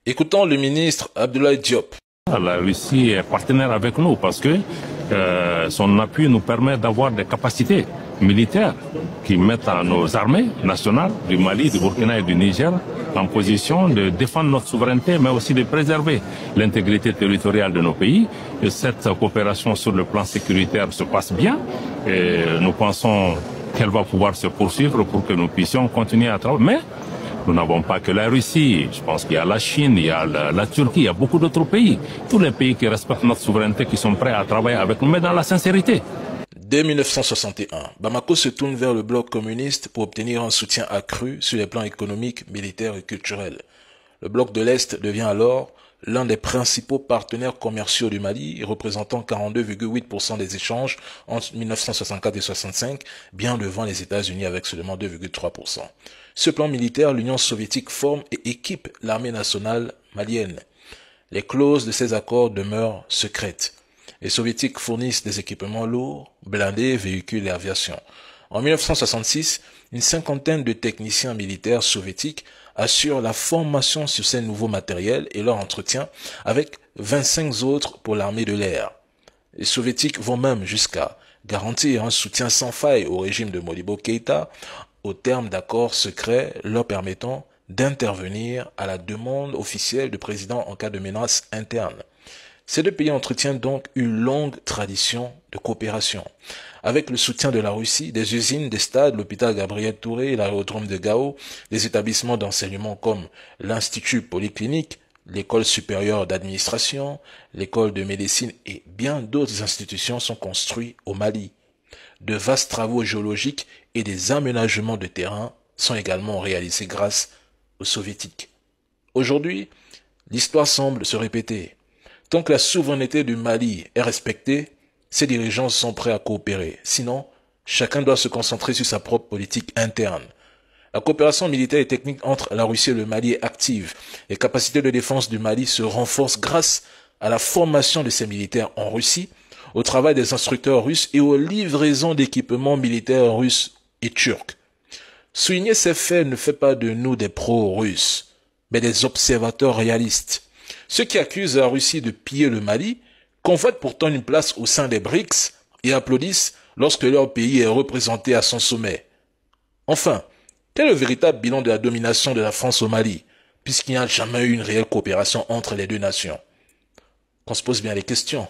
Écoutons le ministre Abdoulaye Diop. La Russie est partenaire avec nous parce que son appui nous permet d'avoir des capacités militaires qui mettent à nos armées nationales du Mali, du Burkina et du Niger en position de défendre notre souveraineté, mais aussi de préserver l'intégrité territoriale de nos pays. Et cette coopération sur le plan sécuritaire se passe bien et nous pensons qu'elle va pouvoir se poursuivre pour que nous puissions continuer à travailler. Mais nous n'avons pas que la Russie, je pense qu'il y a la Chine, il y a la Turquie, il y a beaucoup d'autres pays. Tous les pays qui respectent notre souveraineté, qui sont prêts à travailler avec nous, mais dans la sincérité. Dès 1961, Bamako se tourne vers le bloc communiste pour obtenir un soutien accru sur les plans économiques, militaires et culturels. Le bloc de l'Est devient alors l'un des principaux partenaires commerciaux du Mali, représentant 42,8% des échanges entre 1964 et 65, bien devant les États-Unis avec seulement 2,3%. Ce plan militaire, l'Union soviétique forme et équipe l'armée nationale malienne. Les clauses de ces accords demeurent secrètes. Les soviétiques fournissent des équipements lourds, blindés, véhicules et aviation. En 1966, une cinquantaine de techniciens militaires soviétiques assurent la formation sur ces nouveaux matériels et leur entretien avec 25 autres pour l'armée de l'air. Les soviétiques vont même jusqu'à garantir un soutien sans faille au régime de Modibo Keïta au terme d'accords secrets leur permettant d'intervenir à la demande officielle du président en cas de menace interne. Ces deux pays entretiennent donc une longue tradition de coopération. Avec le soutien de la Russie, des usines, des stades, l'hôpital Gabriel Touré, l'aérodrome de Gao, des établissements d'enseignement comme l'Institut Polyclinique, l'École supérieure d'administration, l'École de médecine et bien d'autres institutions sont construits au Mali. De vastes travaux géologiques et des aménagements de terrain sont également réalisés grâce aux soviétiques. Aujourd'hui, l'histoire semble se répéter. Tant que la souveraineté du Mali est respectée, ses dirigeants sont prêts à coopérer. Sinon, chacun doit se concentrer sur sa propre politique interne. La coopération militaire et technique entre la Russie et le Mali est active. Les capacités de défense du Mali se renforcent grâce à la formation de ses militaires en Russie, au travail des instructeurs russes et aux livraisons d'équipements militaires russes et turcs. Souligner ces faits ne fait pas de nous des pro-russes, mais des observateurs réalistes. Ceux qui accusent la Russie de piller le Mali convoitent pourtant une place au sein des BRICS et applaudissent lorsque leur pays est représenté à son sommet. Enfin, quel est le véritable bilan de la domination de la France au Mali, puisqu'il n'y a jamais eu une réelle coopération entre les deux nations? Qu'on se pose bien les questions.